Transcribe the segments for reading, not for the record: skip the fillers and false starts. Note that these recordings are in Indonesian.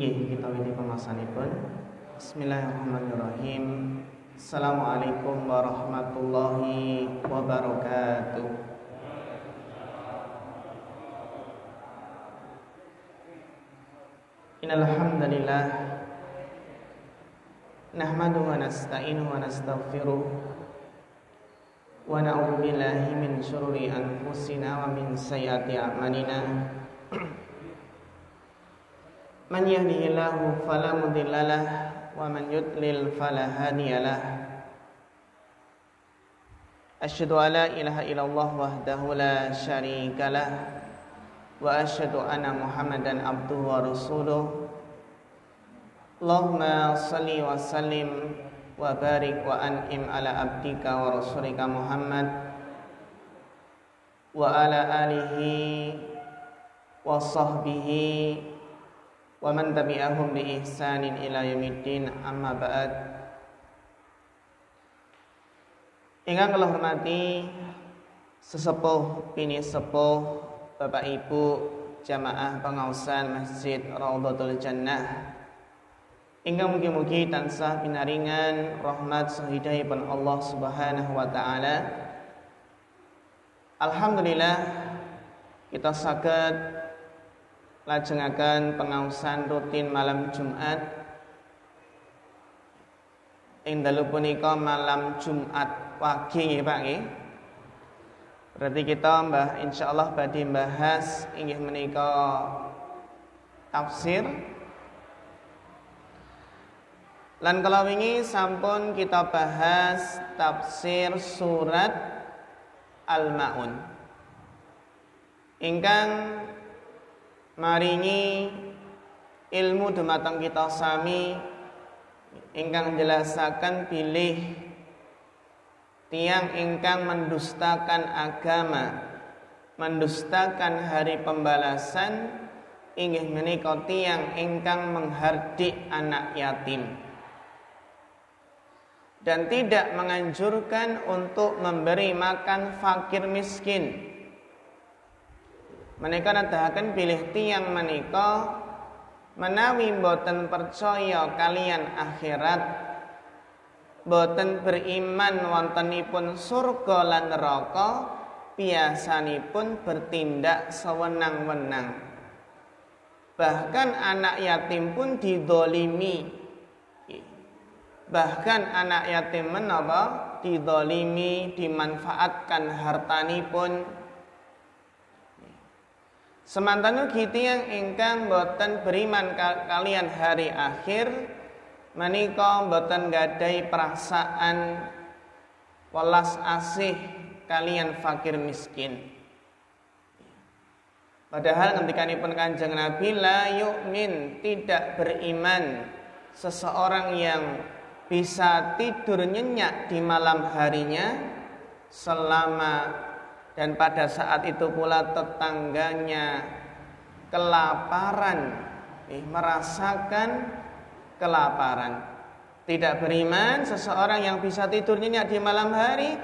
Nggih, kita wingi pemasanipun. Bismillahirrahmanirrahim. Assalamualaikum warahmatullahi wabarakatuh. Innal hamdalillah nahmaduhu wa nasta'inuhu wa nastaghfiruh wa na'udzu billahi min syururi anfusina wa min sayyiati a'malina. Man yahdihillahu fala mudhillalah wa man yudlil fala hadiyalah. Asyhadu an la ilaha illallah wahdahu la syarikalah wa asyhadu anna Muhammadan abduhu wa rasuluh. Allahumma shalli wa sallim wa barik wa an'im ala abdika wa rasulika Muhammad wa ala alihi wa sahbihi wa man tabi'ahum bi ihsanin ila yaumiddin, amma ba'd. Ingkang kula hormati sesepuh pini sepuh Bapak Ibu jamaah pengaosan Masjid Raudhatul Jannah, ingkang mugi-mugi tansah pinaringan rahmat sahidahipun Allah Subhanahu wa taala. Alhamdulillah kita saged lajengaken pengaosan rutin malam Jumat. Ing dalu punika malam Jumat wage nggih Pak nggih. Berarti kita insyaallah badhe bahas inggih menika tafsir. Lan kala wingi sampun kita bahas tafsir surat Al-Maun. Ingkang maringi ilmu dumateng kita sami ingkang jelasaken bilih tiang ingkang mendustakan agama, mendustakan hari pembalasan, inggih menika tiang ingkang menghardik anak yatim dan tidak menganjurkan untuk memberi makan fakir miskin. Menika nedahaken bilih tiyang menika menawi boten percaya kalian akhirat, boten beriman wontenipun surga lan neraka, biasanipun bertindak sewenang-wenang. Bahkan anak yatim pun didolimi. Bahkan anak yatim menapa didolimi, dimanfaatkan hartanipun. Semantan ugi tiyang ingkang boten beriman kalian hari akhir menika boten gadai perasaan welas asih kalian fakir miskin. Padahal ngendikanipun Kanjeng Nabi, la yu'min, tidak beriman seseorang yang bisa tidur nyenyak di malam harinya selama dan pada saat itu pula tetangganya kelaparan, merasakan kelaparan. Tidak beriman seseorang yang bisa tidur nyenyak di malam hari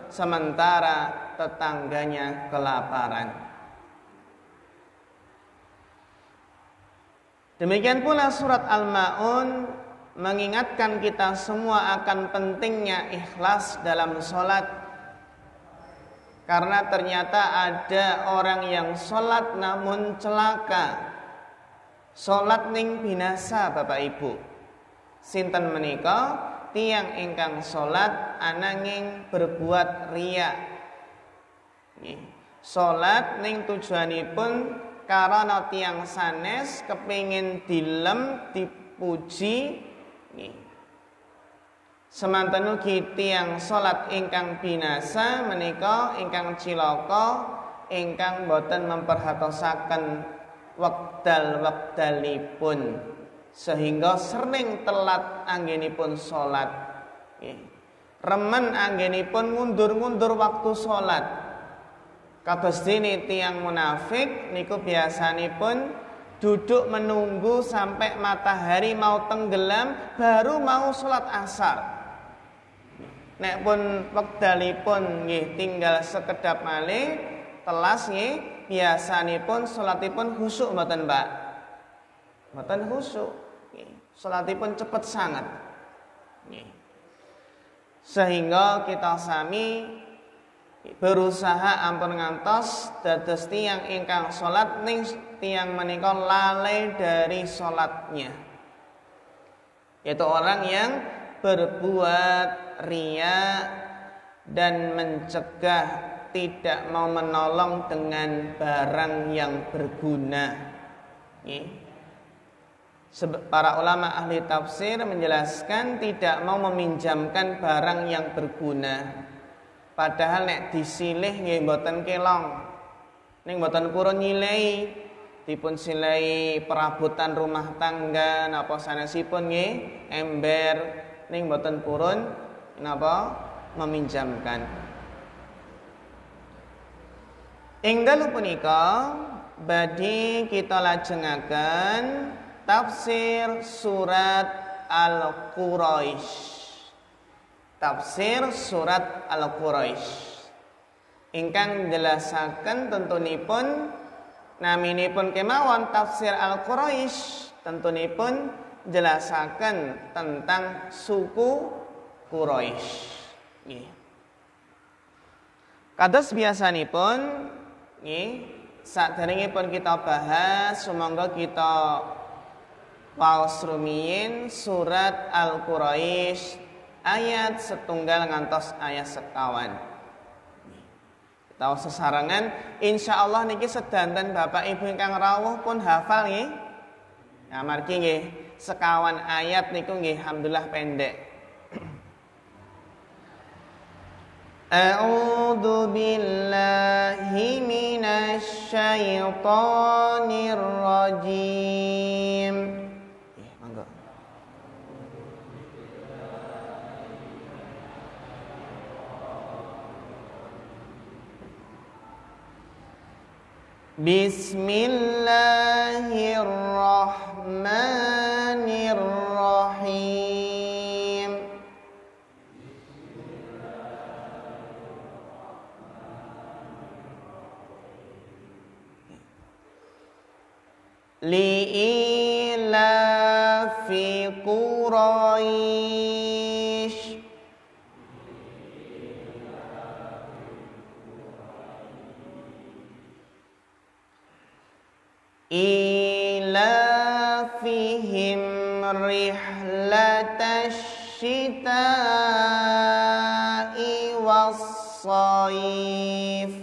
sementara tetangganya kelaparan. Demikian pula surat Al-Maun mengingatkan kita semua akan pentingnya ikhlas dalam sholat. Karena ternyata ada orang yang sholat namun celaka, sholat ning binasa. Bapak Ibu, sinten menika tiyang ingkang sholat ananging berbuat riya. Sholat ning tujuanipun karena tiyang sanes kepingin dilem dipuji. Semanten ugi tiyang salat ingkang binasa menika ingkang cilaka, ingkang boten memperhatosaken wekdal-wekdalipun sehingga sering telat anggenipun salat. Remen anggenipun ngundur-ngundur waktu salat. Kados dene tiyang munafik niku biasanipun duduk menunggu sampai matahari mau tenggelam baru mau salat asar. Nek pun wekdalipun nggih tinggal sekedap malih telas nggih biasanipun salatipun khusyuk mboten, Pak. mboten khusyuk. Salatipun cepet sangat. Sehingga kita sami berusaha ampun ngantos dados tiyang ingkang salat ning tiyang menika lalai dari salatnya. Yaitu orang yang berbuat riya dan mencegah tidak mau menolong dengan barang yang berguna. Para ulama ahli tafsir menjelaskan tidak mau meminjamkan barang yang berguna. Padahal nek disilih nggih mboten kelong. Ning mboten purun nyilai, dipun silai perabotan rumah tangga napa sanesipun nggih, ember ning mboten purun napa meminjamkan. Ing dalu punika badhe kita lajengaken tafsir surat Al-Quraisy. Tafsir surat Al-Quraisy ingkang njelasaken tentunipun naminipun kemawon tafsir Al-Quraisy tentunipun njelasaken tentang suku Quraisy. Nggih. Kados biasanipun nggih saderengipun kita bahas sumangga kita waos rumiyin surat Al-Quraisy ayat setunggal ngantos ayat sekawan. Kita sesarengan insyaallah niki sedanten Bapak Ibu ingkang rawuh pun hafal nggih. Nah margi nggih sekawan ayat niku nggih alhamdulillah pendek. A'udzu billahi minasy syaithanir rajim. Mangga. Bismillahirrahmanirrahim. Li'ilafi Quraisy ilafihim rihlatash shita'i was-shayf.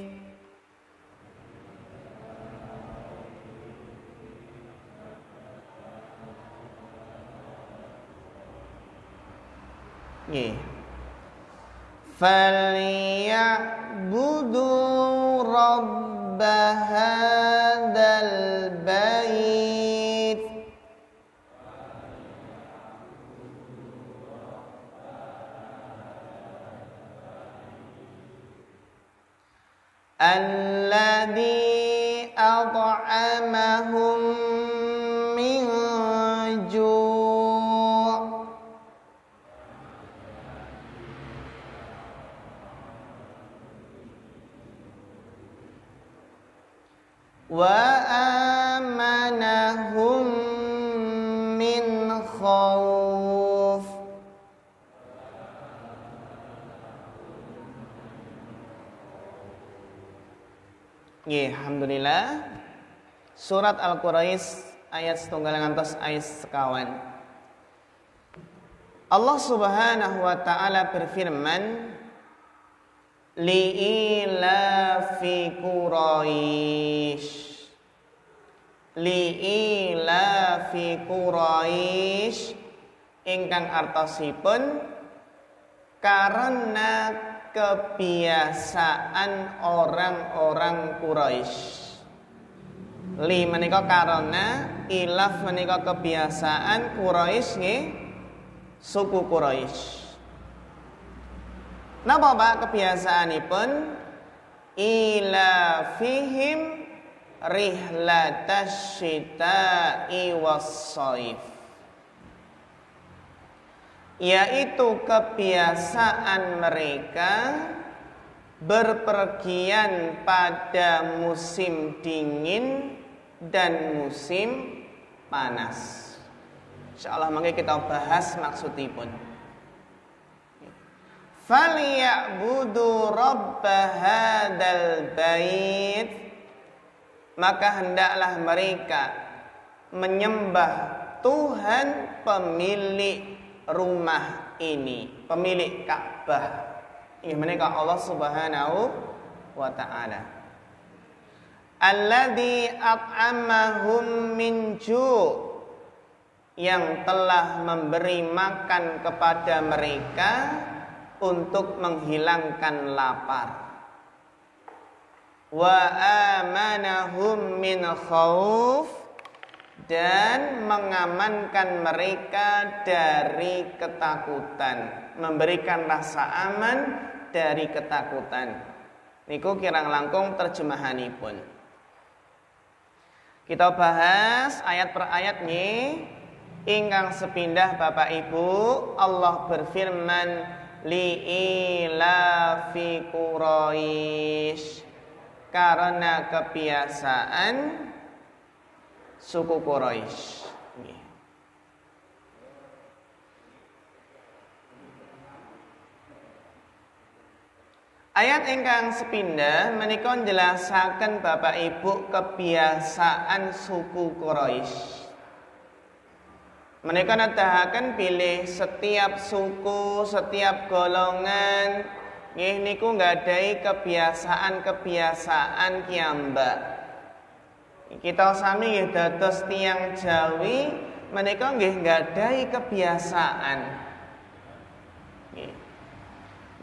Nggih. Falyabudu rabb hadzal bait alladzi at'amahum min ju' wa amanahum min khauf. Nggih, alhamdulillah. Surat Al-Quraisy ayat setunggal ngantos ayat sekawan. Allah Subhanahu wa taala berfirman, li'ilafi Quraisy. Li'ilafi Quraisy ingkang artosipun karena kebiasaan orang-orang Quraisy. Li menika karena, ilaf menika kebiasaan Quraisy nggih, suku Quraisy. Napa Pak kebiasaanipun? Ilafihim rihlatash shita'i was-shayf. Yaitu kebiasaan mereka berpergian pada musim dingin dan musim panas. Insyaallah mangke kita bahas maksudipun. Falyabudu rabb hadzal bait, maka hendaklah mereka menyembah Tuhan pemilik rumah ini, pemilik Ka'bah. Ini menika Allah Subhanahu wa taala. Alladzi at'amahum min ju', yang telah memberi makan kepada mereka untuk menghilangkan lapar. Wa amanahum min khauf, dan mengamankan mereka dari ketakutan, memberikan rasa aman dari ketakutan. Niku kirang langkung terjemahanipun. Kita bahas ayat per ayat nggih. Ingkang sepindah Bapak Ibu, Allah berfirman li'ilafi Quraisy, karena kebiasaan suku Quraisy. Ayat ingkang sepindah menika njelasaken Bapak Ibu kebiasaan suku Quraisy. Mereka nedahaken pilih setiap suku, setiap golongan nggih niku nggadahi kebiasaan-kebiasaan kiambak. Kita sami nggih dados tiyang Jawi, menika nggih nggadahi kebiasaan. Nggih.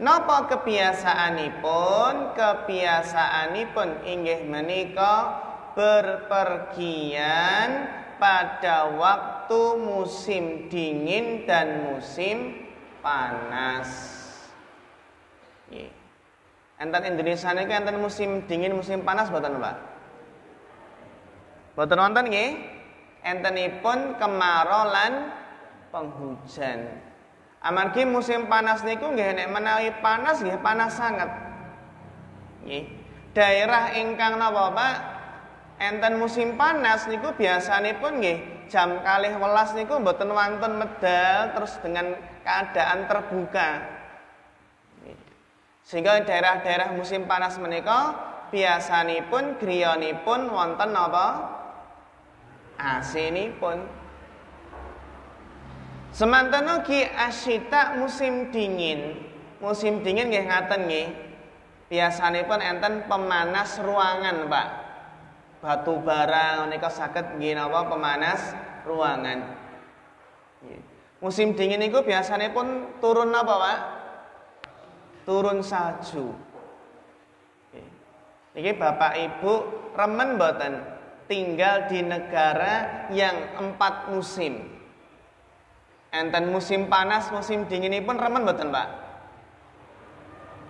Napa kebiasaanipun? Kebiasaanipun inggih menika berpergian pada waktu musim dingin dan musim panas. Enten Indonesia niki enten musim dingin, musim panas mboten, Pak? Mboten wonten nggih? Entenipun kemarau lan penghujan. Amargi musim panas niku nggih nek menawi panas nggih panas sanget. Nggih. Daerah ingkang napa, Pak? Enten musim panas niku biasanipun nggih jam 12 niku mboten wonten medal terus dengan keadaan terbuka. Sehingga daerah-daerah musim panas menika biasanipun griyanipun wonten napa? AC-nipun. Semanten ugi asyita musim dingin. Musim dingin nggih ngaten nggih. Biasanipun enten pemanas ruangan, Pak. Batu bara menika saged nggih napa pemanas ruangan. Musim dingin niku biasanipun turun napa, Pak? Turun salju. Niki Bapak Ibu remen mboten tinggal di negara yang 4 musim. Enten musim panas, musim dinginipun remen mboten, Pak?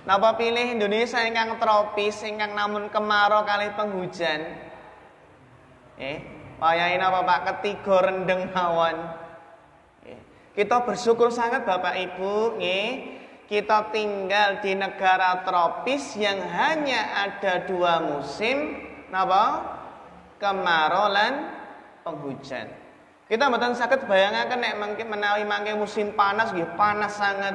Napa pilih Indonesia ingkang tropis, ingkang namun kemarau kali penghujan? Wayahe napa Pak ketiga rendeng mawon. Kita bersyukur sangat Bapak Ibu, nggih. Kita tinggal di negara tropis yang hanya ada 2 musim, napa? Kemarau lan penghujan. Kita mboten saged bayangaken nek menawi mangke musim panas nggih panas sangat.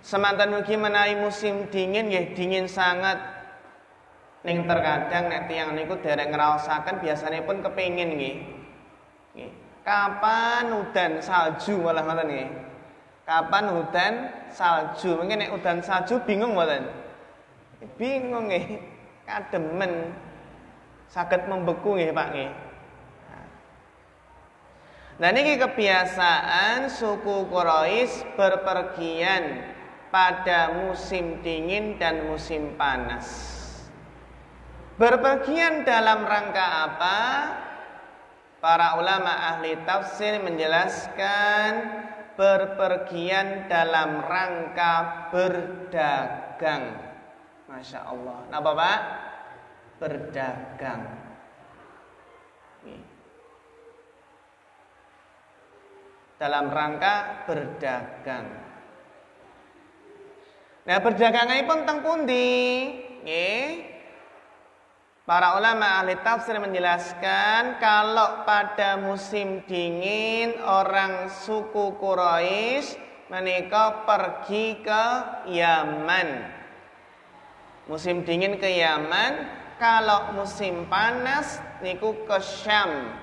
Semanten ugi menawi musim dingin nggih dingin sangat. Ning terkadang nek tiyang niku dereng ngraosaken biasanipun kepengin nggih. Nggih. Kapan udan salju malah ngoten nggih. Kapan udan salju? Mungkin nek udan salju bingung mboten? Bingung nggih. Kademen. Saged membeku nggih Pak nggih. Nah niki kebiasaan suku Quraisy berpergian pada musim dingin dan musim panas. Berpergian dalam rangka apa? Para ulama ahli tafsir menjelaskan berpergian dalam rangka berdagang. Masya Allah. Napa Pak? Berdagang. Dalam rangka berdagang. Nah, berdaganganipun teng pundi? Nggih. Para ulama ahli tafsir menjelaskan kalau pada musim dingin orang suku Quraisy menika pergi ke Yaman. Musim dingin ke Yaman, kalau musim panas niku ke Syam.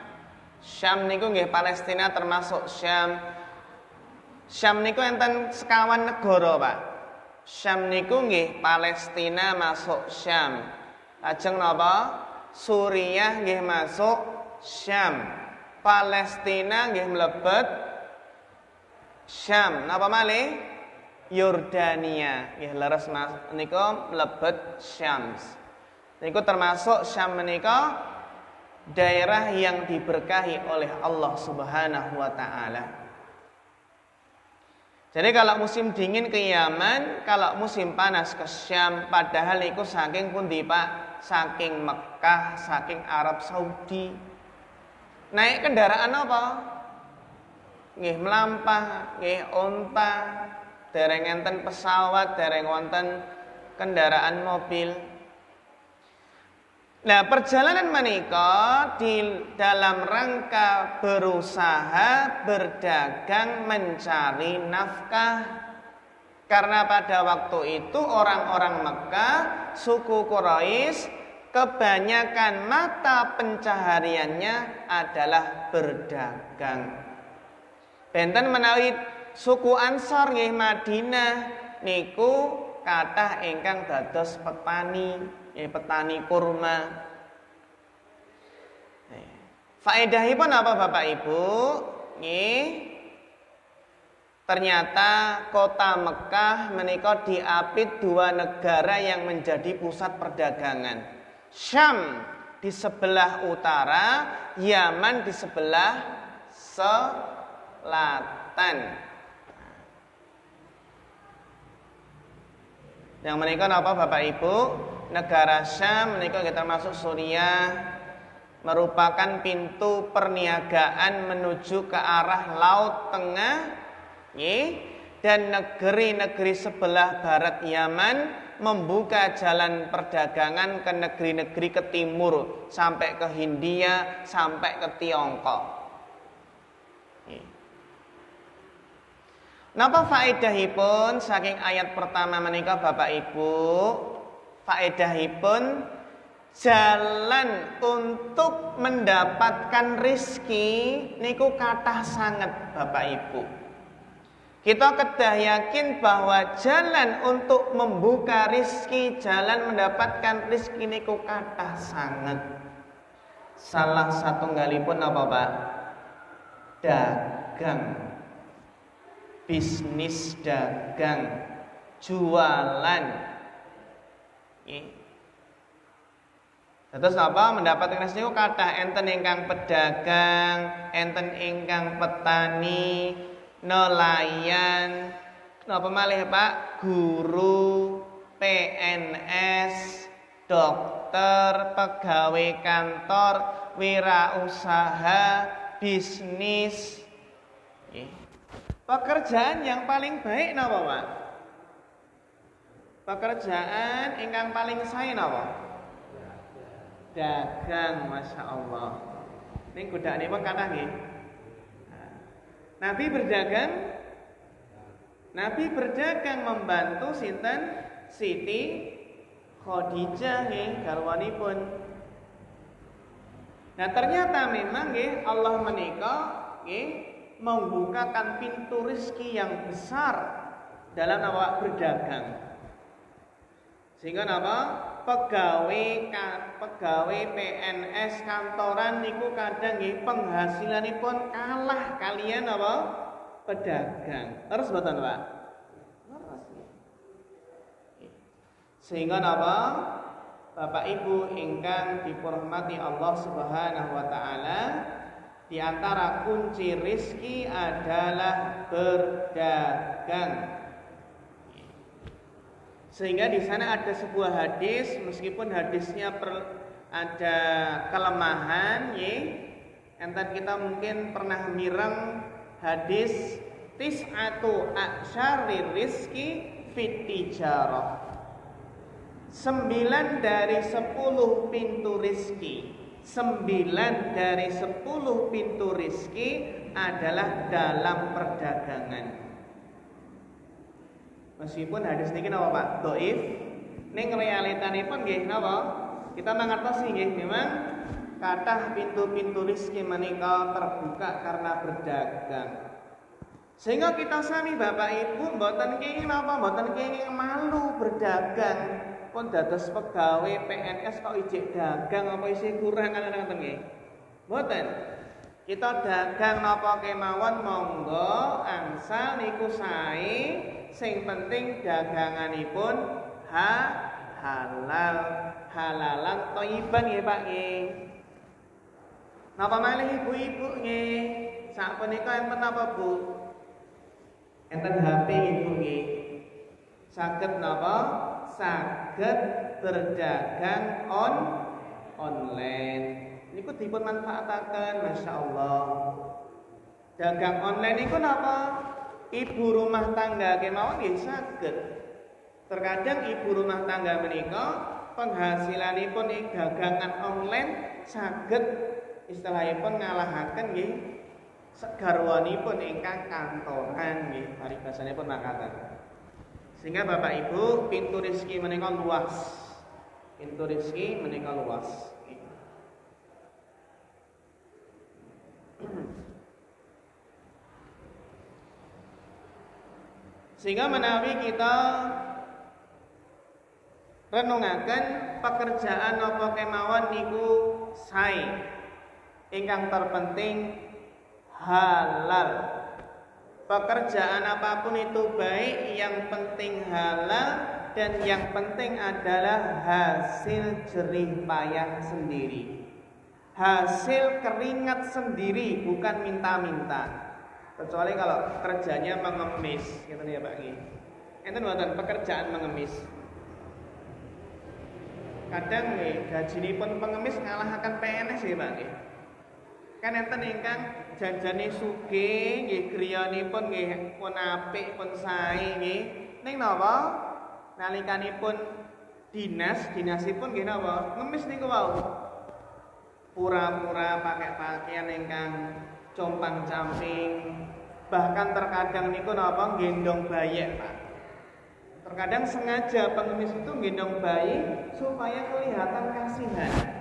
Syam niku nggih Palestina termasuk Syam. Syam niku enten sekawan negara, Pak. Syam niku nggih Palestina masuk Syam. Lajeng napa? Suriah nggih masuk Syam. Palestina nggih mlebet Syam. Napa malih? Yordania nggih leres Mas menika mlebet Syam. Niku termasuk Syam menika daerah yang diberkahi oleh Allah Subhanahu wa taala. Jadi kalau musim dingin ke Yaman, kalau musim panas ke Syam, padahal itu saking pundi Pak? Saking Mekah, saking Arab Saudi. Naik kendaraan apa? Nggih melampah, nggih onta, dereng enten pesawat, dereng wonten kendaraan mobil. Nah, perjalanan menika di dalam rangka berusaha berdagang mencari nafkah. Karena pada waktu itu orang-orang Mekah, suku Quraisy, kebanyakan mata pencahariannya adalah berdagang. Benten menawi suku Ansor nggih Madinah niku kathah ingkang dados petani, petani kurma. Faedahipun apa Bapak Ibu? Nggih. Ternyata kota Mekah menika diapit dua negara yang menjadi pusat perdagangan. Syam di sebelah utara, Yaman di sebelah selatan. Yang menika napa Bapak Ibu? Negara Syam menika kita masuk Suriah, merupakan pintu perniagaan menuju ke arah Laut Tengah. Dan negeri-negeri sebelah barat Yaman membuka jalan perdagangan ke negeri-negeri ke timur sampai ke Hindia, sampai ke Tiongkok. Napa faedahipun saking ayat pertama menika Bapak Ibu? Faedahipun jalan untuk mendapatkan rizki niku kathah sanget Bapak Ibu. Kita kedah yakin bahwa jalan untuk membuka rizki, jalan mendapatkan rizki niku kathah sanget. Salah satu galipun apa Pak? Dagang, bisnis dagang, jualan. Terus apa? Mendapatkan rizki niku kathah enten ingkang pedagang, enten ingkang petani, nelayan, napa malih Pak? Guru, PNS, dokter, pegawai kantor, wirausaha, bisnis. Pekerjaan yang paling baik napa Pak? Pekerjaan ingkang paling sae napa? Dagang, Masya Allah. Ini kuda ini kathah nggih. Nabi berdagang membantu sinten? Siti Khadijah nggih garwanipun. Nah, ternyata memang nggih Allah menika nggih membukakan pintu rezeki yang besar dalam awak berdagang. Sehingga napa? Pegawai PNS kantoran niku kadang nggih penghasilanipun kalah kalian apa? Pedagang. Terus mboten, Pak? Terus. Sehingga napa? Bapak Ibu ingkang dipurmati Allah Subhanahu wa taala, di antara kunci rizki adalah berdagang. Sehingga di sana ada sebuah hadis, meskipun hadisnya ada kelemahan, enten kita mungkin pernah mireng hadis tis'atu a'syari rizki fit tijarah. 9 dari 10 pintu rizki, 9 dari 10 pintu rizki adalah dalam perdagangan. Meskipun hadis niki napa Pak? Dhaif, ning realitanipun nggih napa? Kita mangertosi nggih memang kathah pintu-pintu rizki menika terbuka karena berdagang. Sehingga kita sami Bapak Ibu mboten kenging napa? Mboten kenging malu berdagang. Pun dados pegawai PNS kok ijik dagang apa isih kurang ngoten nggih. Mboten. Kita dagang napa kemawon monggo angsal niku sae, sing penting daganganipun halal, halalan thayyiban nggih Pak nggih. Napa malih ibu-ibu nggih? Sapunika enten apa Bu? Enten HP Ibu nggih. Saged napa? Saged berdagang online. Niku dipun manfaataken, Masya Allah. Dagang online niku napa? Ibu rumah tangga kemawon nggih saged. Terkadang ibu rumah tangga menika penghasilanipun ing dagangan online saged istilahipun ngalahaken nggih garwanipun ingkang kantoran nggih, paribasanipun makaten. Sehingga Bapak Ibu pintu rezeki menika luas. Pintu rezeki menika luas. Sehingga menawi kita renungaken pekerjaan apa kemawon niku sae. Ingkang terpenting halal. Pekerjaan apapun itu baik, yang penting halal dan yang penting adalah hasil jerih payah sendiri. Hasil keringat sendiri, bukan minta-minta. Kecuali kalau kerjanya mengemis, gitu ya Pak Ki. Enten mboten pekerjaan mengemis. Kadang nggih gajinipun pengemis ngalahaken PNS ya Pak Ki. Kan enten ingkang janjane sugih nggih griyanipun nggih pun apik pun sae nggih. Ning napa? Nalikanipun dinasipun nggih napa? Ngemis niku wau. Pura-pura pakai pakaian ingkang compang-camping. Bahkan terkadang niku napa gendong bayi, Pak. Terkadang sengaja pengemis itu gendong bayi supaya kelihatan kasihan.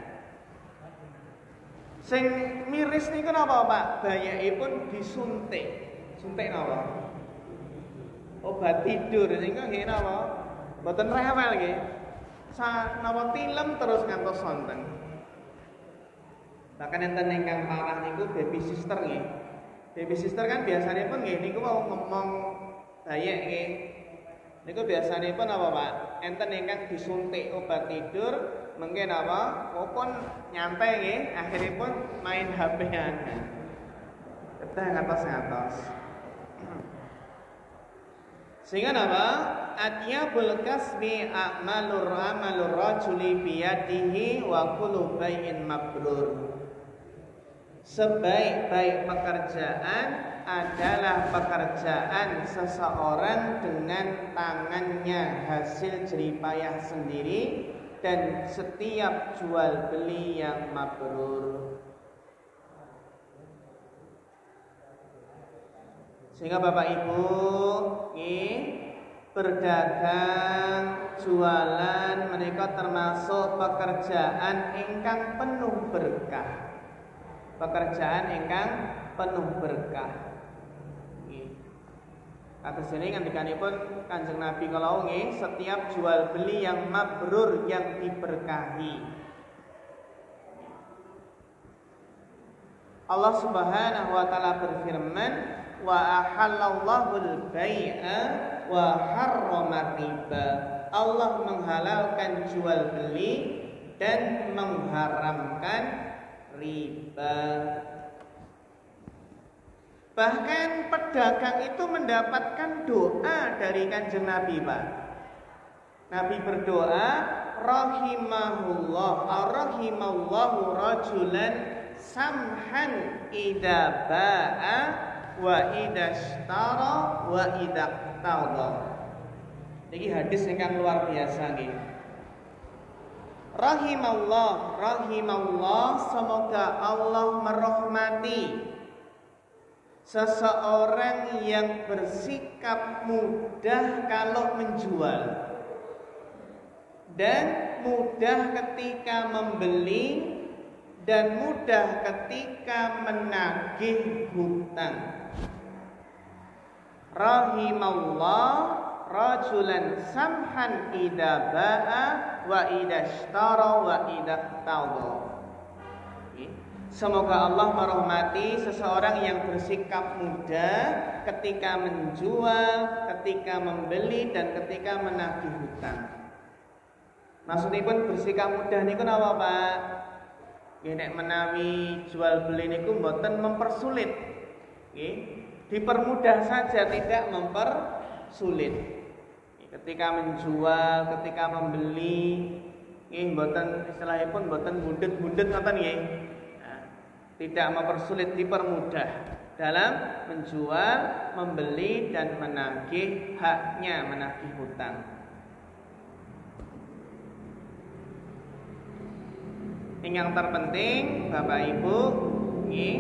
Sing miris niku napa, Pak? Bayakipun disuntik. Suntik napa? Obat tidur sehingga nggih napa? Mboten rewel nggih. Napa tilem terus ngantos sonten. Bahkan enten ingkang parah niku baby sister nggih. Baby sister kan biasanya pun nggih niku mau ngomong bayek nggih. Niku biasanya pun apa, Pak? Enten ingkang disuntik obat tidur. Mungkin apa? Pun nyantai nggih, akhiripun main HP-an. Ketah ngatos-ngatos. Sehingga apa? Atyabul kasbi a'malur rajuli biyadihi wa kullu bai'in mabrur. Sebaik-baik pekerjaan adalah pekerjaan seseorang dengan tangannya, hasil jerih payah sendiri, dan setiap jual beli yang mabrur. Sehingga Bapak Ibu berdagang, jualan menika termasuk pekerjaan ingkang penuh berkah. Pekerjaan ingkang penuh berkah. Atas ini ngendikanipun Kanjeng Nabi kalau nggih, setiap jual beli yang mabrur, yang diberkahi. Allah Subhanahu wa taala berfirman, wa ahallallahu al-bai'a wa harrama riba. Allah menghalalkan jual beli dan mengharamkan riba. Bahkan pedagang itu mendapatkan doa dari Kanjeng Nabi, Pak. Nabi berdoa, rahimallahu rajulan samhan idza ba'a wa idza ishtara wa idza iqtada. Niki hadis ingkang luar biasa nggih. Rahimallah, semoga Allah merahmati seseorang yang bersikap mudah kalau menjual dan mudah ketika membeli dan mudah ketika menagih hutang. Rahimallah rajulan samhan idza ba'a wa idza ishtara wa idza iqtada. Semoga Allah merahmati seseorang yang bersikap mudah ketika menjual, ketika membeli dan ketika menagih hutang. Maksudnya pun bersikap mudah niku napa, Pak? Nek menawi jual beli niku mboten mempersulit. Nggih, dipermudah saja, tidak mempersulit. Ketika menjual, ketika membeli, nggih mboten istilahipun mboten bundet-bundet ngoten nggih. Nah, tidak mempersulit, dipermudah dalam menjual, membeli dan menagih haknya, menagih hutang. Yang terpenting Bapak Ibu, nggih,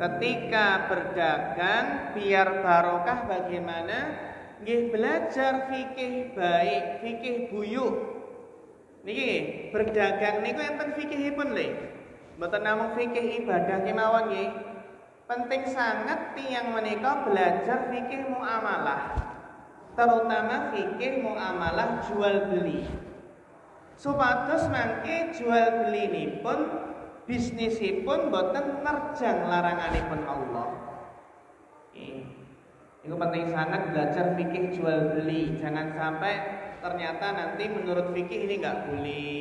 ketika berdagang biar barokah bagaimana? Nggih, belajar fikih baik, fikih buyuk. Niki berdagang niku enten fikihipun nggih. Mboten namung fikih ibadah kemawon nggih. Penting sangat tiyang menika belajar fikih muamalah. Terutama fikih muamalah jual beli. Supados mangke jual beli nipun bisnisipun boten nerjang laranganipun Allah. Itu penting sangat belajar fikih jual beli. Jangan sampai ternyata nanti menurut fikih ini nggak boleh.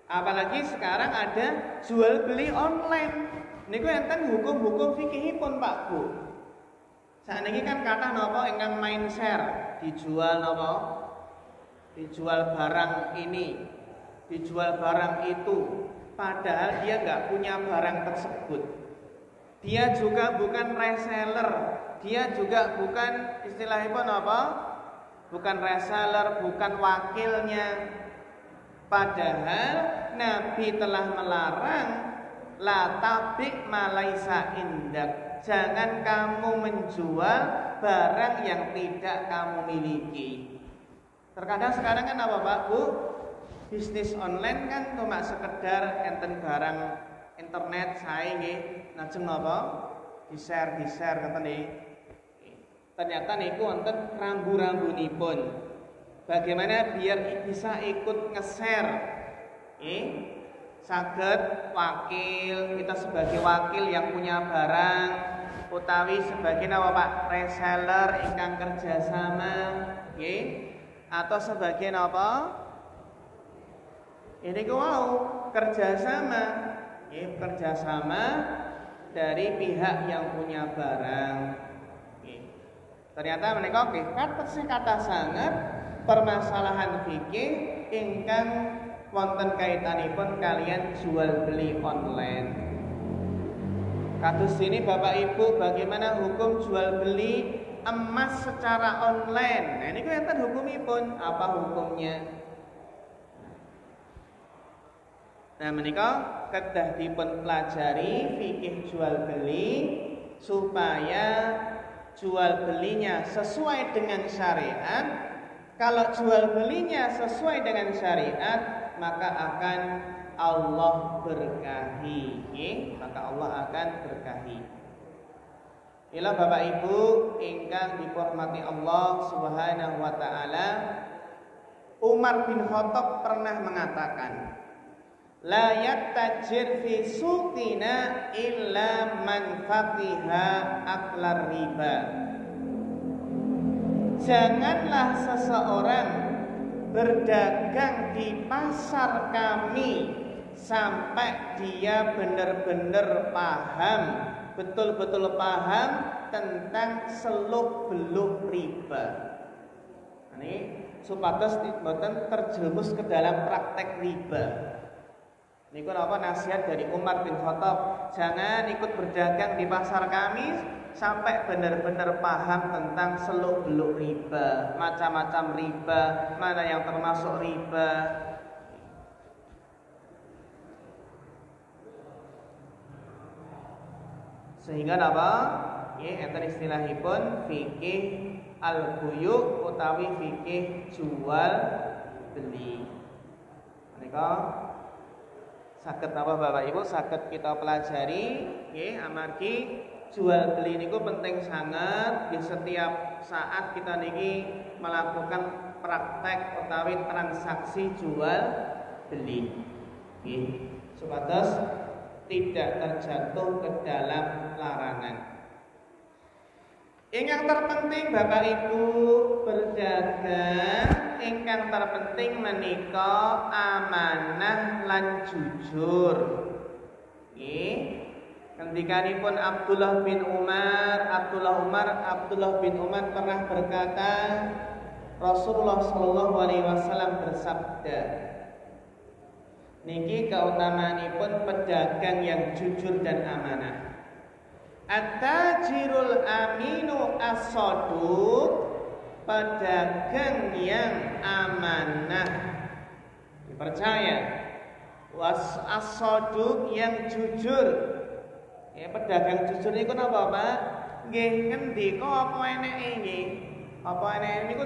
Apalagi sekarang ada jual beli online. Niku enten hukum-hukum fikihipun Pak Bu. Sakniki kan kathah napa ingkang main share, dijual napa? Dijual barang ini, dijual barang itu, padahal dia nggak punya barang tersebut. Dia juga bukan reseller, dia juga bukan istilahipun apa? Bukan reseller, bukan wakilnya. Padahal Nabi telah melarang la tabik malaisa indak. Jangan kamu menjual barang yang tidak kamu miliki. Terkadang sekarang kan apa Pak Bu? Bisnis online kan cuma sekedar enten barang internet sae nggih, lajeng napa? Di-share ngoten nggih. Ternyata niku wonten rambu-rambunipun. Bagaimana biar bisa ikut nge-share? Saged wakil, kita sebagai wakil yang punya barang utawi sebagai napa Pak? Reseller ingkang kerjasama nggih. Atau sebagian apa? Ini wau kerjasama, ya, kerjasama dari pihak yang punya barang. Ya. Ternyata mereka kata sangat permasalahan fikih ingkang wonten kaitanipun kalian jual beli online. Kados ini Bapak Ibu, bagaimana hukum jual beli emas secara online? Nah, ini kan enten hukumipun, apa hukumnya? Nah, menika kedah dipun pelajari fikih jual beli supaya jual belinya sesuai dengan syariat. Kalau jual belinya sesuai dengan syariat, maka akan Allah berkahi, maka Allah akan berkahi. Ila Bapak Ibu ingkang dihormati Allah Subhanahu wa taala, Umar bin Khattab pernah mengatakan, la yattajir fi suqina illa man fatiha aklar riba. Janganlah seseorang berdagang di pasar kami sampai dia benar-benar paham, betul-betul paham tentang seluk-beluk riba. Ini supados mboten terjerumus ke dalam praktek riba. Niku apa nasihat dari Umar bin Khattab, jangan ikut berdagang di pasar kami sampai benar-benar paham tentang seluk-beluk riba, macam-macam riba, mana yang termasuk riba. Sehingga apa? Enten istilahipun fikih al-buyu' utawi fikih jual beli. Menika saged napa Bapak Ibu saged kita pelajari nggih amargi jual beli niku penting sangat di setiap saat kita niki melakukan praktek utawi transaksi jual beli nggih supados tidak terjatuh ke dalam larangan. Ingkang terpenting Bapak Ibu berdagang ingkang terpenting menika amanah lan jujur. Nggih. Kendikanipun Abdullah bin Umar pernah berkata, Rasulullah sallallahu alaihi wasallam bersabda, niki keutamaanipun pedagang yang jujur dan amanah. At-tajirul aminu as-saduq, pedagang yang amanah dipercaya, as-saduq yang jujur. Ya, pedagang jujur niku napa, Pak? Nggih ngendika apa eneke nggih. Apa eneke niku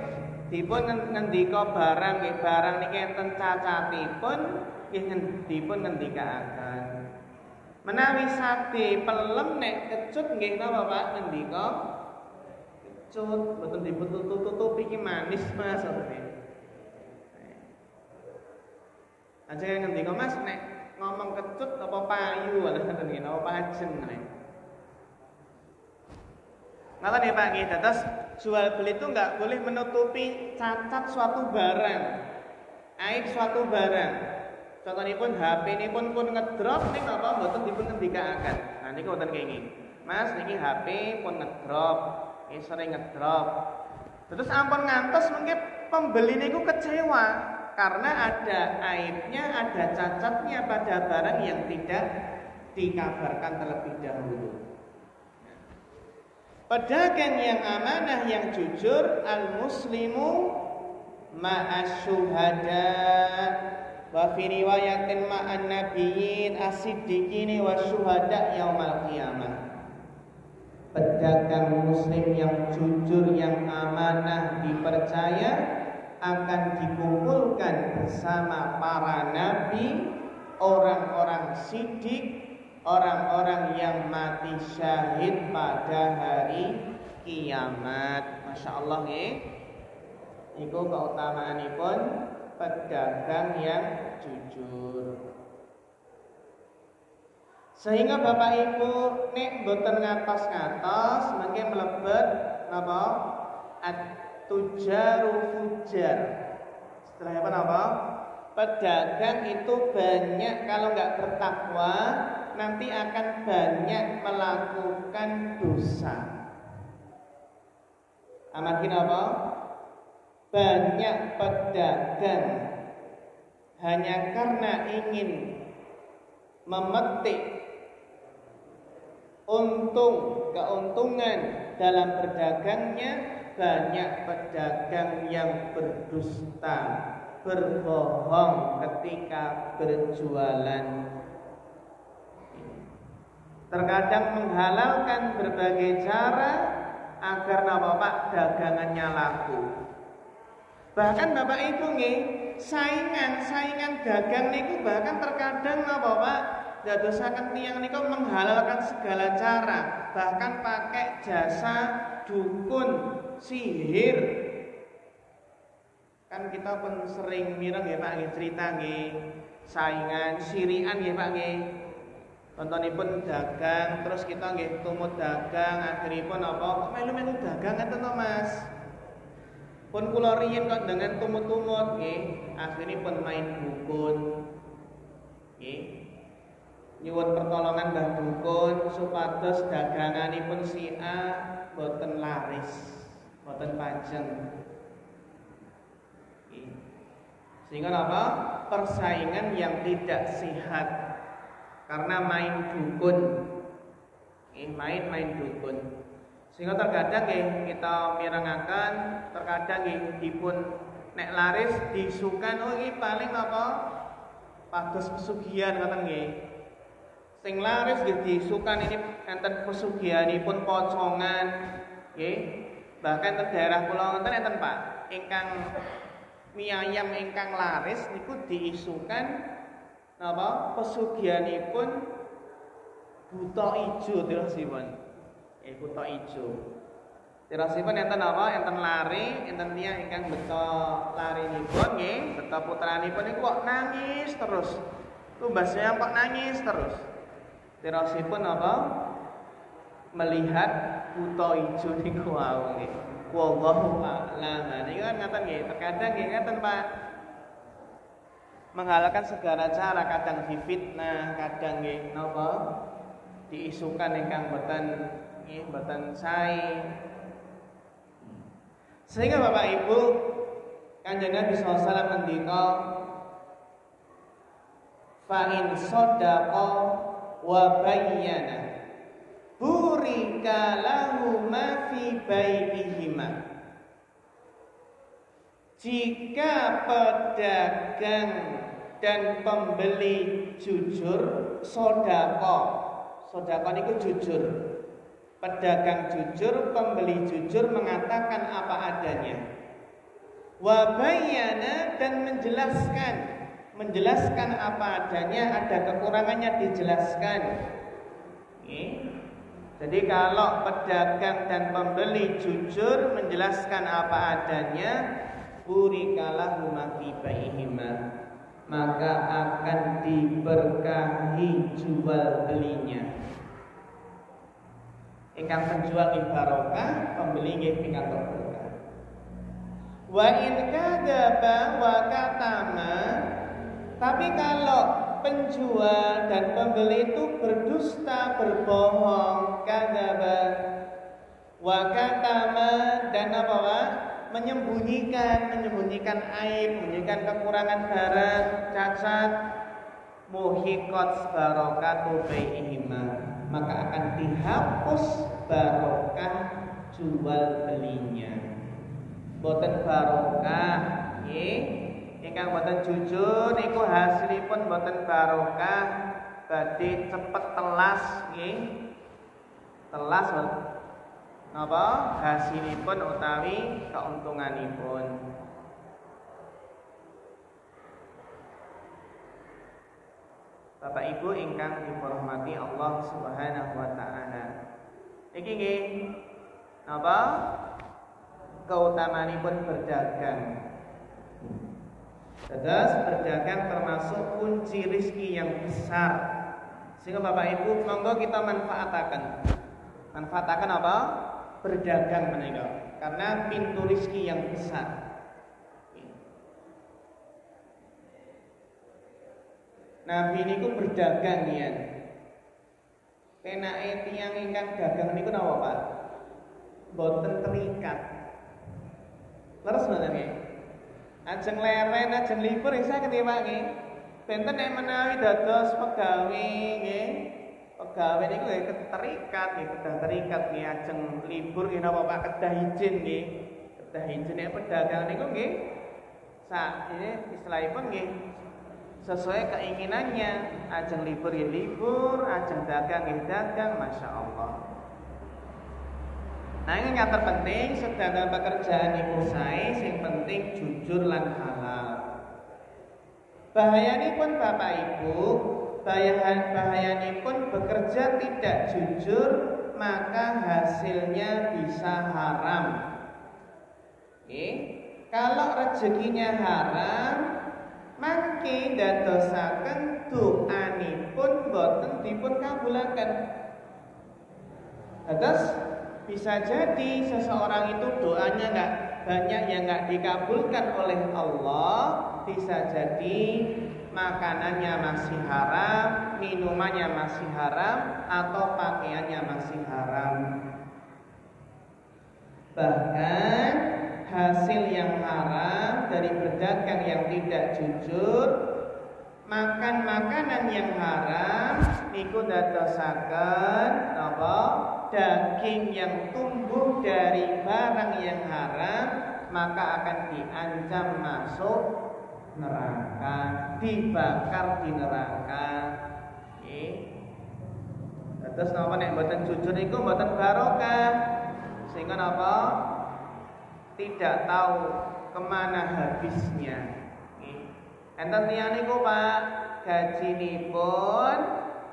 dipun ngendika barang nggih, barang niki enten cacatipun nggih dipun ngendikaaken. Menawi sate pelem nek kecut nggih napa Pak ngendika? Kecut, mboten dipun tutup-tutupi iki manis Mas sampeyan. Aja ngendika Mas nek ngomong kecut apa payu ala ngoten nggih napa pajen nek. Ngaten ya Pak nggih, dados jual beli itu enggak boleh menutupi cacat suatu barang. Aib suatu barang. Contohipun HP ini pun ngedrop ning napa mboten dipun ngendikaaken. Nah niku wonten kenging. Mas niki HP pun ngedrop, sering ngedrop. Terus ampun ngantos mungkin pembeli niku kecewa karena ada aibnya, ada cacatnya pada barang yang tidak dikabarkan terlebih dahulu. Pedagang yang amanah yang jujur al-muslimu ma'asyuhada wa fi riwayatin ma'an nabiyyin as-siddiqin wasyuhada yaumal qiyamah. Pedagang muslim yang jujur, yang amanah, dipercaya akan dikumpulkan bersama para nabi, orang-orang siddiq, orang-orang yang mati syahid pada hari kiamat. Masya Allah nggih. Iku keutamaanipun pedagang yang jujur. Sehingga Bapak Ibu nek mboten ngatos-ngatos mengke mlebet napa? At-tujaru fujar. Setelah apa napa? Pedagang itu banyak kalau nggak bertakwa nanti akan banyak melakukan dosa. Amargi apa? Banyak pedagang hanya karena ingin memetik keuntungan dalam berdagangnya, banyak pedagang yang berdusta, berbohong ketika berjualan. Terkadang menghalalkan berbagai cara agar napa Pak dagangannya laku. Bahkan Bapak Ibu nggih, saingan dagang niku bahkan terkadang napa Pak dadosaken tiyang niku menghalalkan segala cara, bahkan pakai jasa dukun, sihir. Kan kita pun sering mireng ya Pak nggih cerita nggih, saingan sirian nggih Pak nggih. Contohipun dagang, terus kita nggih tumut dagang, akhiripun apa? Kok melu-melu dagang ngeten to, Mas? Pun kula riyen kok dengan tumut-tumut nggih, akhiripun main dukun. Nggih. Nyuwun pertolongan Mbah Dukun supados daganganipun si A boten laris, boten pajeng. Nggih. Sehingga apa? Persaingan yang tidak sehat. Karena main dukun, main dukun. Sehingga terkadang nggih kita mirengaken, terkadang nggih dipun nek laris disukan iki paling apa? Pados pesugihan ngoten nggih. Sing laris nggih disukan ini enten pesugihanipun pocongan nggih. Bahkan ke daerah kula ngoten enten Pak, ingkang mie ayam ingkang laris niku diisukan napa? Pesugihanipun buta ijo terusipun. Buta ijo. Terusipun enten apa? Enten lari, enten tiyang ingkang beto larinipun nggih, beto putranipun niku kok nangis terus. Tumbasnya kok nangis terus. Terusipun apa? Melihat buta ijo niku wau nggih. Wallahu a'lam. Niku kan ngaten nggih, terkadang nggih ngaten Pak. Menghalalkan segala cara, kadang difitnah, kadang nggih napa? Diisukan ingkang boten sae. Sehingga Bapak Ibu, Kanjeng Nabi SAW ngendika, fa in shadaqa wa bayyana burika lahu ma fi baitihima. Jika pedagang dan pembeli jujur, sedekah niku jujur. Pedagang jujur, pembeli jujur mengatakan apa adanya. Wa bayyana dan menjelaskan apa adanya, ada kekurangannya dijelaskan. Jadi kalau pedagang dan pembeli jujur menjelaskan apa adanya, burikalahu ma fi baihima, maka akan diberkahi jual belinya. Ingkang penjual barokah, pembeli nggih pikantuk berkah. Wa in kadzaba wa katama, tapi kalau penjual dan pembeli itu berdusta, berbohong, kadzaba wa katama, dan apa Pak? Menyembunyikan aib, menyembunyikan kekurangan barang, cacat, muhiqat barokatu baihima, maka akan dihapus barokah jual belinya. Boten barokah nggih, ingkang boten jujur niku hasilipun boten barokah, badhe cepet telas nggih. Telas napa hasilipun utawi keuntunganipun. Bapak Ibu ingkang dihormati Allah Subhanahu wa taala. Iki nggih napa? Keutamanipun berdagang. Terus berdagang termasuk kunci rezeki yang besar. Sehingga Bapak Ibu monggo kita manfaataken. Manfaataken apa? Berdagang menika. Karena pintu rezeki yang besar. Nabi niku berdagang nian. Penake tiyang ingkang dagang niku napa, Pak? Boten terikat. Leres mboten nggih? Ajeng leren, ajeng libur isa ketimbang nggih. Benten nek menawi dados pegawe nggih. Pegawe niku nggih terikat nggih, kedah terikat nggih ajeng libur nggih napa Pak kedah izin nggih. Kedah izin nek pedagang niku nggih sak ini istilahipun nggih sesuai keinginannya, ajeng libur ya libur, ajeng dagang ya dagang, masya Allah. Nah ini yang terpenting sedangkan pekerjaan ibu saya, yang penting jujur lan halal. Bahayanya pun Bapak Ibu, bahayanya pun bekerja tidak jujur, maka hasilnya bisa haram. Kalau rezekinya haram, mangke dadosaken doanipun boten dipun kabulaken. Terus bisa jadi seseorang itu doanya enggak banyak yang enggak dikabulkan oleh Allah, bisa jadi makanannya masih haram, minumannya masih haram, atau pakaiannya masih haram. Bahkan hasil yang haram dari berdagang yang tidak jujur, makan makanan yang haram, iku dadosaken napa daging yang tumbuh dari barang yang haram maka akan diancam masuk neraka, dibakar di neraka. Nggih. Terus napa nek mboten jujur niku mboten barokah. Sehingga napa? Tidak tahu kemana habisnya. Enten tiyang niku Pak, gajinipun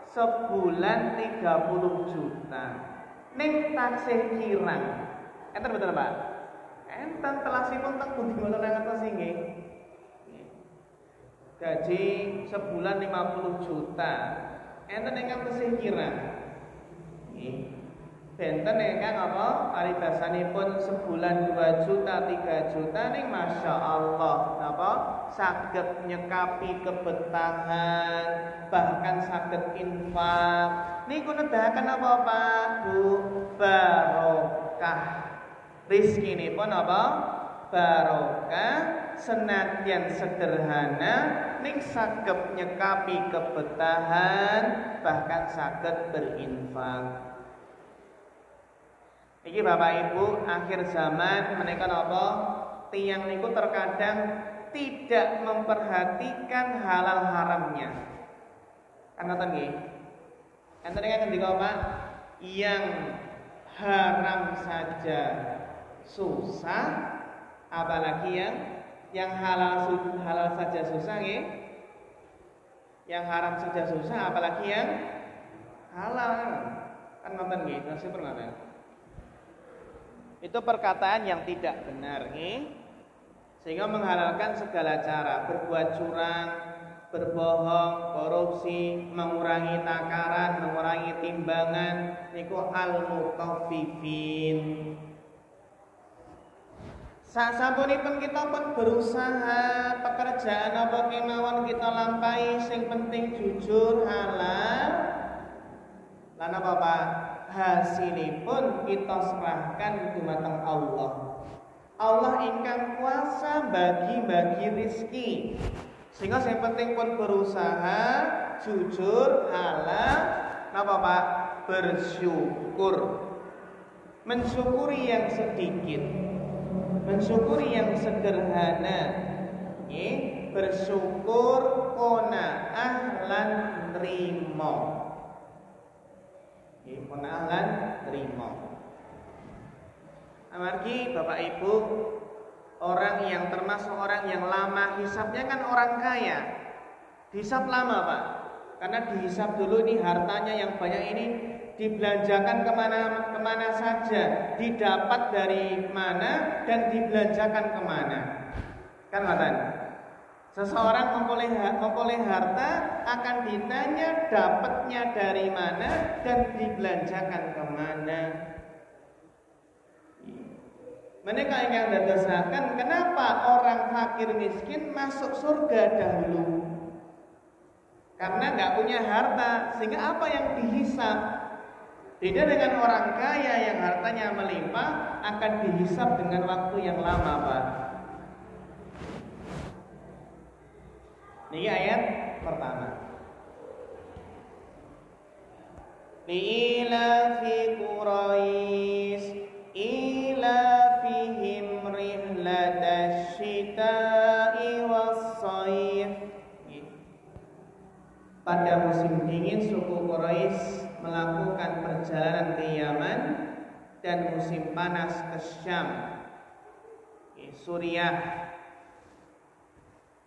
sebulan 30 juta. Ning taksih kirang. Enten betul Pak? Enten telasipun teng pundi mboten ngertos nggih. Gaji sebulan 50 juta. Enten ingkang taksih kirang. Nggih. Benten ingkang apa? Paribasanipun sebulan 2 juta, 3 juta ning Masya Allah napa? Saged nyekapi kebetahan, bahkan saged infak. Niku nedahaken apa Pak, Bu? Barokah. Rizkinipun apa? Barokah, senadyan sederhana ning saged nyekapi kebetahan, bahkan saged berinfak. Iki Bapak Ibu, akhir zaman menika napa? Tiyang niku terkadang tidak memperhatikan halal haramnya. Kan ngoten nggih. Enten ingkang ngendika Pak, yang haram saja susah, apalagi yang halal saja susah nggih. Yang haram saja susah, apalagi yang halal. Kan ngoten nggih, nasib ngoten. Itu perkataan yang tidak benar sehingga menghalalkan segala cara, berbuat curang, berbohong, korupsi, mengurangi takaran, mengurangi timbangan, niku al-mutaffifin. Sasampunipun kita pun berusaha pekerjaan apa kemawon kita lampahi, sing penting jujur, halal. Lan apa Pak? Hasilipun kita serahkan dumateng Allah. Allah ingkang kuasa bagi-bagi rizki. Sehingga yang penting pun berusaha jujur, halal, napa Pak? Bersyukur. Mensyukuri yang sedikit, mensyukuri yang sederhana. Bersyukur qanaah lan nrimo. Pengalan terima. Amargi Bapak Ibu, orang yang termasuk orang yang lama hisapnya kan orang kaya. Dihisap lama Pak, karena dihisap dulu ini hartanya yang banyak ini dibelanjakan kemana saja, didapat dari mana dan dibelanjakan kemana. Kan ngoten. Seseorang memperoleh harta akan ditanya dapatnya dari mana dan dibelanjakan kemana. Mereka yang dadosaken kenapa orang fakir miskin masuk surga dahulu? Karena nggak punya harta, sehingga apa yang dihisap? Beda dengan orang kaya yang hartanya melimpah akan dihisap dengan waktu yang lama, Pak. Ini ayat pertama. Li'ila fi Quraisy ila fihim rihlatash shita'i was-shayf. Pada musim dingin suku Quraisy melakukan perjalanan ke Yaman dan musim panas ke Syam, Suriah.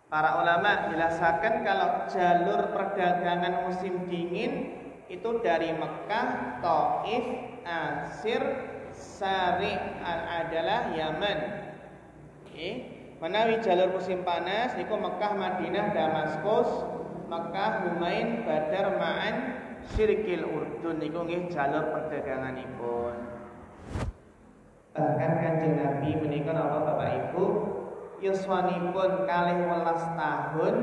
Para ulama jelaskan kalau jalur perdagangan musim dingin itu dari Mekah, Taif, Asir, Sari adalah Yaman. Menawi jalur musim panas niku Mekah, Madinah, Damaskus, Mekah, Humain, Badar, Ma'an, Syirkil Urdun niku nggih jalur perdaganganipun. Bahkan Kanjeng Nabi menika napa Bapak Ibu? Yuswanipun 12 tahun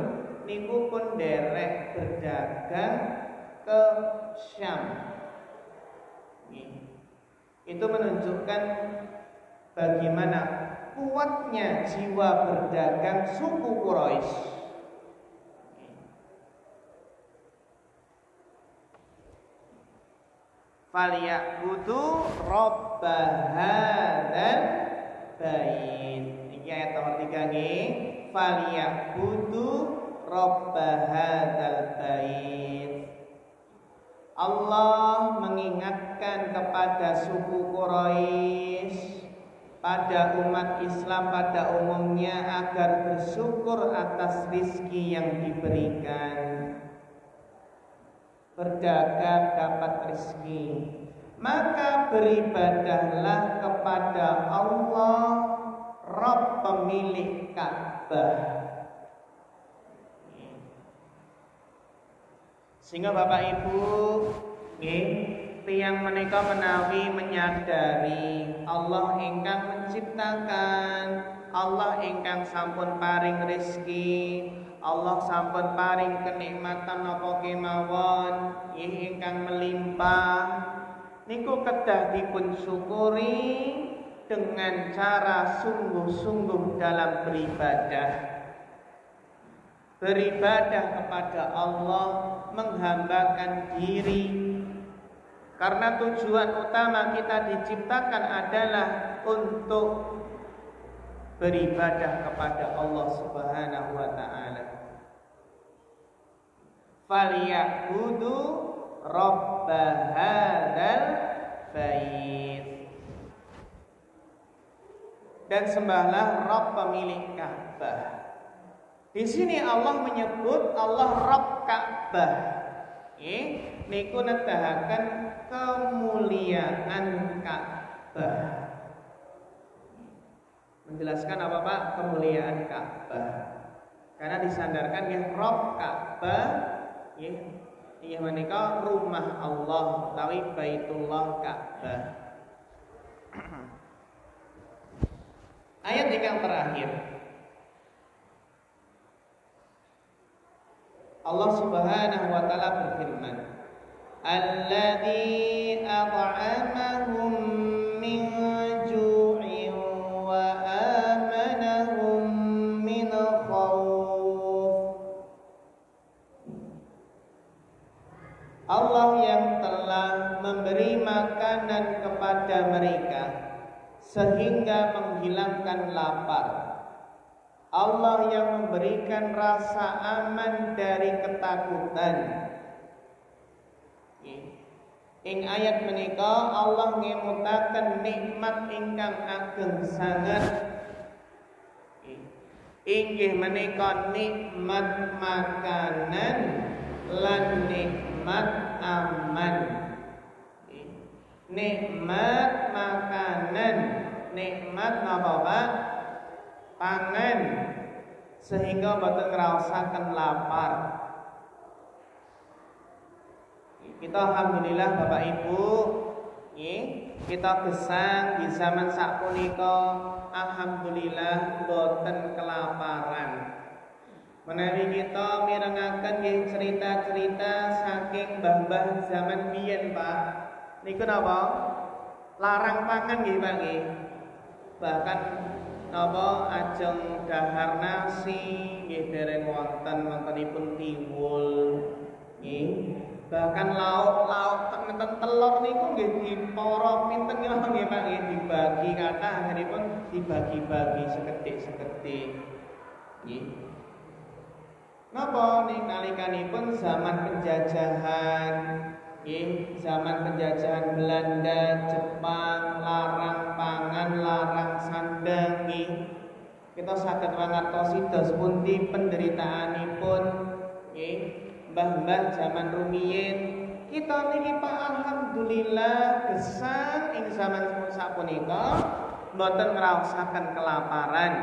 niku pun derek berdagang ke Syam. Itu menunjukkan bagaimana kuatnya jiwa berdagang suku Quraisy. falyabudu rabb hadzal bait. Iki ayat nomor 3 nggih. Falyabudu rabb hadzal bait. Allah mengingatkan kepada suku Quraisy, pada umat Islam pada umumnya agar bersyukur atas rizki yang diberikan. Berdagang dapat rizki, maka beribadahlah kepada Allah, Rabb pemilik Ka'bah. Sehingga Bapak Ibu tiyang menika menawi menyadari Allah ingkang menciptakan, Allah ingkang sampun paring rezeki, Allah sampun paring kenikmatan napa kemawon ingkang melimpah, niku kedah dipun syukuri dengan cara sungguh-sungguh dalam beribadah. Beribadah kepada Allah, menghambakan diri, karena tujuan utama kita diciptakan adalah untuk beribadah kepada Allah Subhanahu wa taala. Falyabudu rabb hadzal bait. Dan sembahlah Rabb pemilik Ka'bah. Di sini Allah menyebut Allah Rabb Ka'bah. Niku nedahaken kemuliaan Ka'bah. Menjelaskan apa Pak? Kemuliaan Ka'bah. Karena disandarkan ya Rabb Ka'bah, ya menika rumah Allah, utawi Baitullah Ka'bah. Ayat yang terakhir, Allah Subhanahu wa taala berfirman, "Alladzi at'amahum min ju'in wa amanahum min khauf." Allah yang telah memberi makanan kepada mereka sehingga menghilangkan lapar. Allah yang memberikan rasa aman dari ketakutan. Ing ayat menika Allah ngemutaken nikmat ingkang ageng sanget. Inggih menika nikmat makanan lan nikmat aman. Nikmat makanan, nikmat napa Pak? Pangan, sehingga boten ngraosaken lapar. Kita alhamdulillah Bapak Ibu, kita gesang di zaman sapunika alhamdulillah boten kelaparan. Menawi kita mirengaken nggih cerita-cerita saking mbah-mbah zaman biyen Pak, niku napa? Larang pangan nggih Pak nggih. Bahkan napa ajeng dahar nasi nggih dereng wontenipun tiwul nggih. Bahkan lauk-lauk teng telur niku nggih dipara pinten nggih Pak nggih, dibagi kathah akhiripun dibagi-bagi sekedhik-sekedhik nggih. Napa ning nalikanipun zaman penjajahan nggih, zaman penjajahan Belanda, Jepang, larang pangan, larang sandang nggih. Kita saged mangertosi dos pundi penderitaanipun nggih, mbah-mbah zaman rumiyin. Kita niki Pak alhamdulillah gesang ing zaman sapunika mboten ngraosaken kelaparan.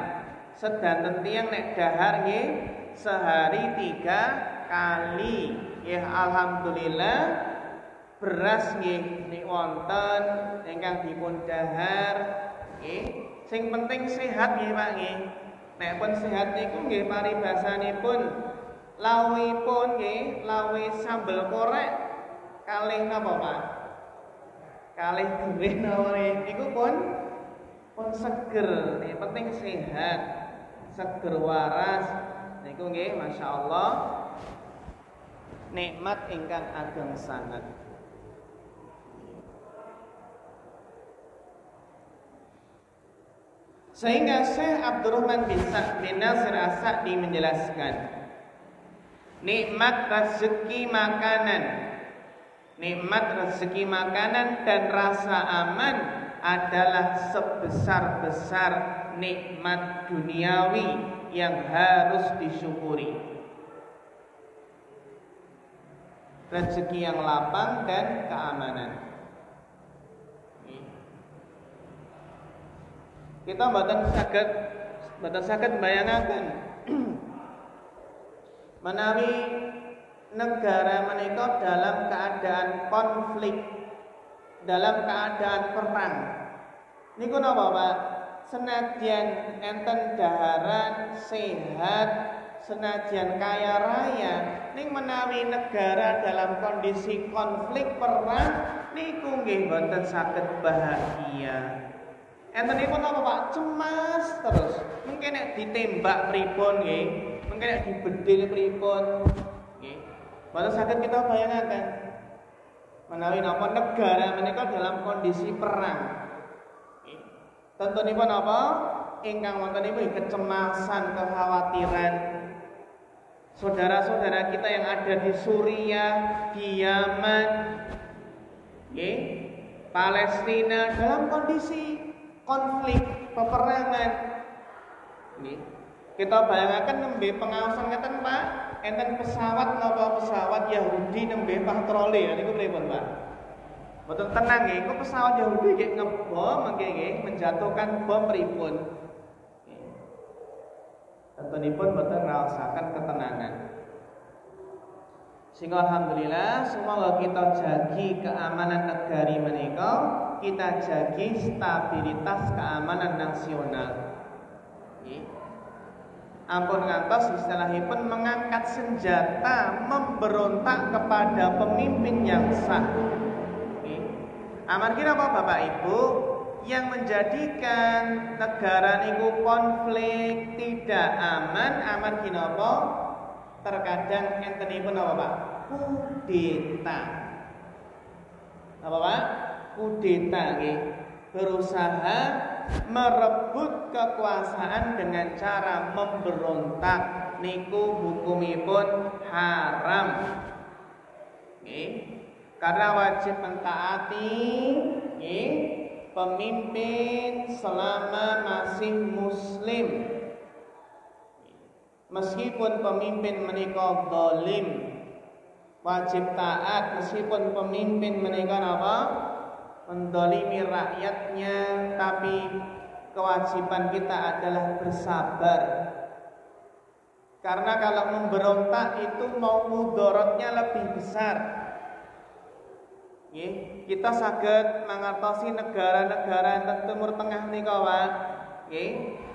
Sedanten tiyang nek dahar nggih sehari 3 kali. Ya alhamdulillah beras nggih nek wonten ingkang dipun dahar nggih. Sing penting sehat nggih Pak nggih. Nek pun sehat niku nggih paribasanipun lawuhipun nggih, lawuh sambel korek kalih napa Pak? Kalih duwih napa niku pun seger. Nek penting sehat, seger waras niku nggih masyaallah nikmat ingkang ageng sanget. Sehingga Syekh Abdurrahman bin Nasir As-Sa'di menjelaskan, nikmat rezeki makanan dan rasa aman adalah sebesar-besar nikmat duniawi yang harus disyukuri. Rezeki yang lapang dan keamanan. Kita mboten saged bayangaken menawi negara menika dalam keadaan konflik, dalam keadaan perang. Niku napa, Pak? Senadyan enten daharan, sehat, senajan kaya raya, ning menawi negara dalam kondisi konflik perang niku nggih mboten saged bahagia. Enten niku napa, Pak? Cemas terus. Mungkin nek ditembak pripun nggih, mungkin nek dibedil pripun nggih. Mboten saged kita bayangaken menawi napa negara menika dalam kondisi perang. Tentunipun apa? Ingkang wonten iku kecemasan, kekhawatiran. Saudara-saudara kita yang ada di Suriah, di Yaman, nggih, Palestina dalam kondisi konflik, peperangan. Nggih. Kita bayangaken nembe pengawasan ngeten, Pak, enten pesawat napa pesawat Yahudi nembe patroli niku pripun, Pak? Mboten tenang nggih, kok pesawat Yahudi nggih ngebom mangke nggih menjatuhkan bom pripun. Tentunipun mboten ngraosaken ketenangan. Sehingga alhamdulillah semoga kita jagi keamanan negari menika, kita jagi stabilitas keamanan nasional. Ampun ngantos istilahipun mengangkat senjata memberontak kepada pemimpin yang sah. Amargi napa Bapak Ibu, yang menjadikan negara niku konflik tidak aman amargi napa? Terkadang entenipun napa Pak? Kudeta. Apa Pak? Kudeta nggih. Berusaha merebut kekuasaan dengan cara memberontak niku hukumipun haram. Nggih. Karena wajib mentaati pemimpin selama masih muslim. Meskipun pemimpin menika zalim, wajib taat meskipun pemimpin menika apa? Mendolimi rakyatnya, tapi kewajiban kita adalah bersabar. Karena kalau memberontak itu mau mudorotnya lebih besar. Kita saged mangertosi negara-negara teng Timur Tengah nika, Pak.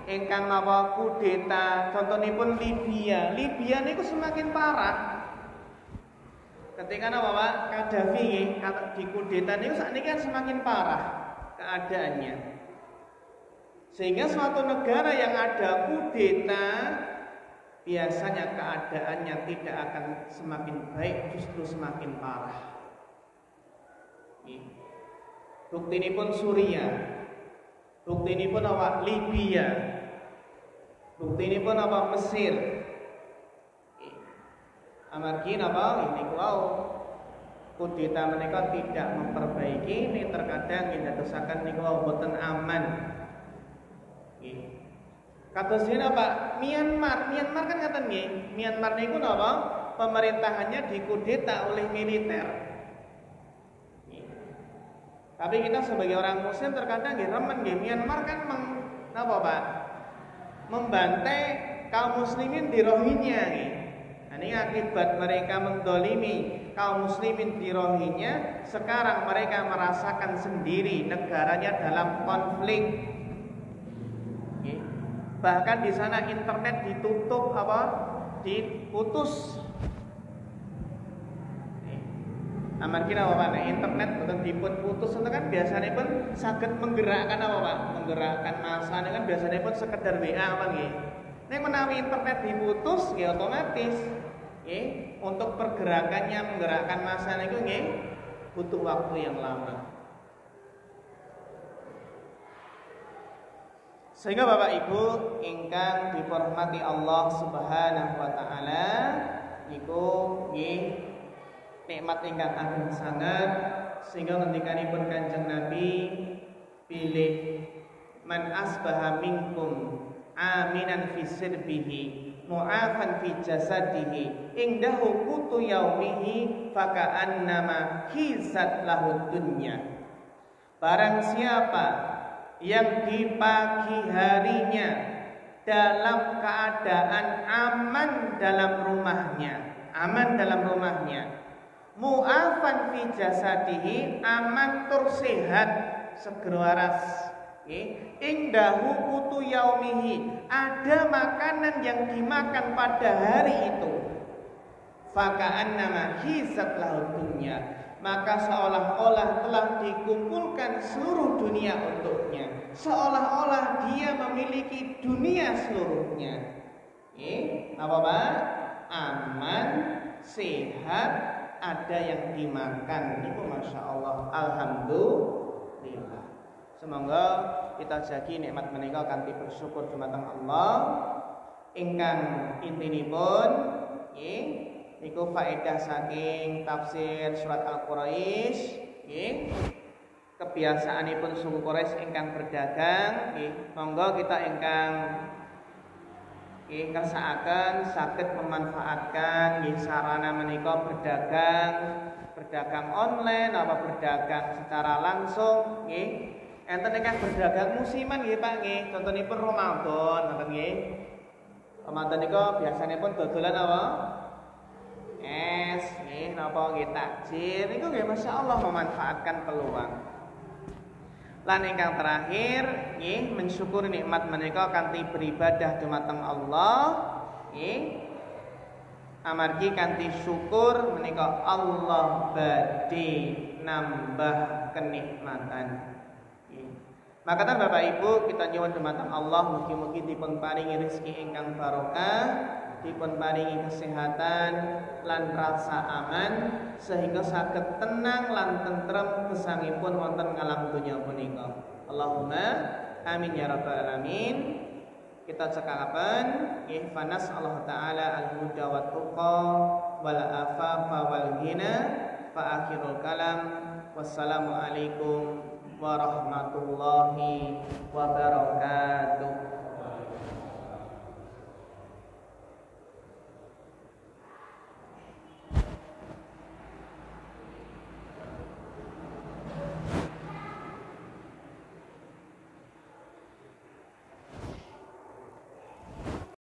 Ingkang napa kudeta, contonipun Libya. Libya niku semakin parah. Ketika napa, Pak? Gaddafi nggih dikudeta niku sakniki kan semakin parah keadaannya. Sehingga suatu negara yang ada kudeta biasanya keadaannya tidak akan semakin baik, justru semakin parah. Bukti ini pun Suriah, bukti ini pun apa? Libya, bukti ini pun apa? Mesir. Amargi apa? Ini kau kudeta mereka tidak memperbaiki. Ini terkadang kita dosakan ini kau boten aman. Kados dene Pak, Myanmar kan ngaten nggih. Myanmar niku napa? Pemerintahannya dikudeta oleh militer. Tapi kita sebagai orang muslim terkadang nggih remen nggih Myanmar kan napa Pak? Membantai kaum muslimin di Rohingya nggih. Nah, ini akibat mereka mendolimi kaum muslimin di Rohingya, sekarang mereka merasakan sendiri negaranya dalam konflik. Bahkan di sana internet ditutup diputus. Amargi napa Pak? Internet boten dipun putus itu kan biasanya pun saged menggerakkan apa Pak? Menggerakkan massa kan biasanya pun sekedar WA apa nggih. Nek menawi internet diputus nggih otomatis nggih untuk pergerakannya menggerakkan massa niku nggih butuh waktu yang lama. Sehingga Bapak Ibu ingkang dipormati Allah Subhanahu wa taala niku nggih nikmat ingkang ageng sanget sehingga ngendikanipun Kanjeng Nabi pilih man asbaha minkum aminan fi sirbihi mu'afan fi jasadihi indahu qutu yaumihi faka'annama hizat lahu dunya. Barang siapa yang di pagi harinya dalam keadaan aman dalam rumahnya, mu'afan fi jasadihi, aman tur sehat segera waras, indahu qutu yaumihi, ada makanan yang dimakan pada hari itu, faka'annama hizat lahu dunya, maka seolah-olah telah dikumpulkan seluruh dunia untuknya, seolah-olah dia memiliki dunia seluruhnya. Apa Pak? Aman, sehat, ada yang dimakan. Itu Masya Allah, alhamdulillah. Semoga kita jagi nikmat menika kanthi bersyukur dumateng Allah. Ingkang intinipun niku faedah saking tafsir surat Al-Quraisy, kebiasaanipun suku Quraisy ingkang berdagang, monggo kita ingkang kersakaken saged memanfaatkan sarana menika berdagang online apa berdagang secara langsung, enten ingkang berdagang musiman nggih Pak nggih, contonipun Ramadan ngoten nggih. Ramadan niku biasanipun dodolan apa? Es, napa nggih takjil niku nggih masyaallah memanfaatkan peluang. Lan ingkang terakhir nggih mensyukuri nikmat menika kanthi beribadah dumateng Allah, amargi kanthi syukur menika Allah badhe nambah kenikmatan. Maka Bapak Ibu kita nyuwun dumateng Allah mugi-mugi dipun paringi rezeki ingkang barokah, dipun paringi kesehatan lan rasa aman sehingga saged tenang lan tentrem gesangipun wonten ngalam donya punika. Allahumma amin ya rabbal alamin. Kita cekaken nggih fanas Allah taala al-huda wa tuqa wal afafa wal ghina fa akhirul kalam wassalamu alaikum warahmatullahi wabarakatuh.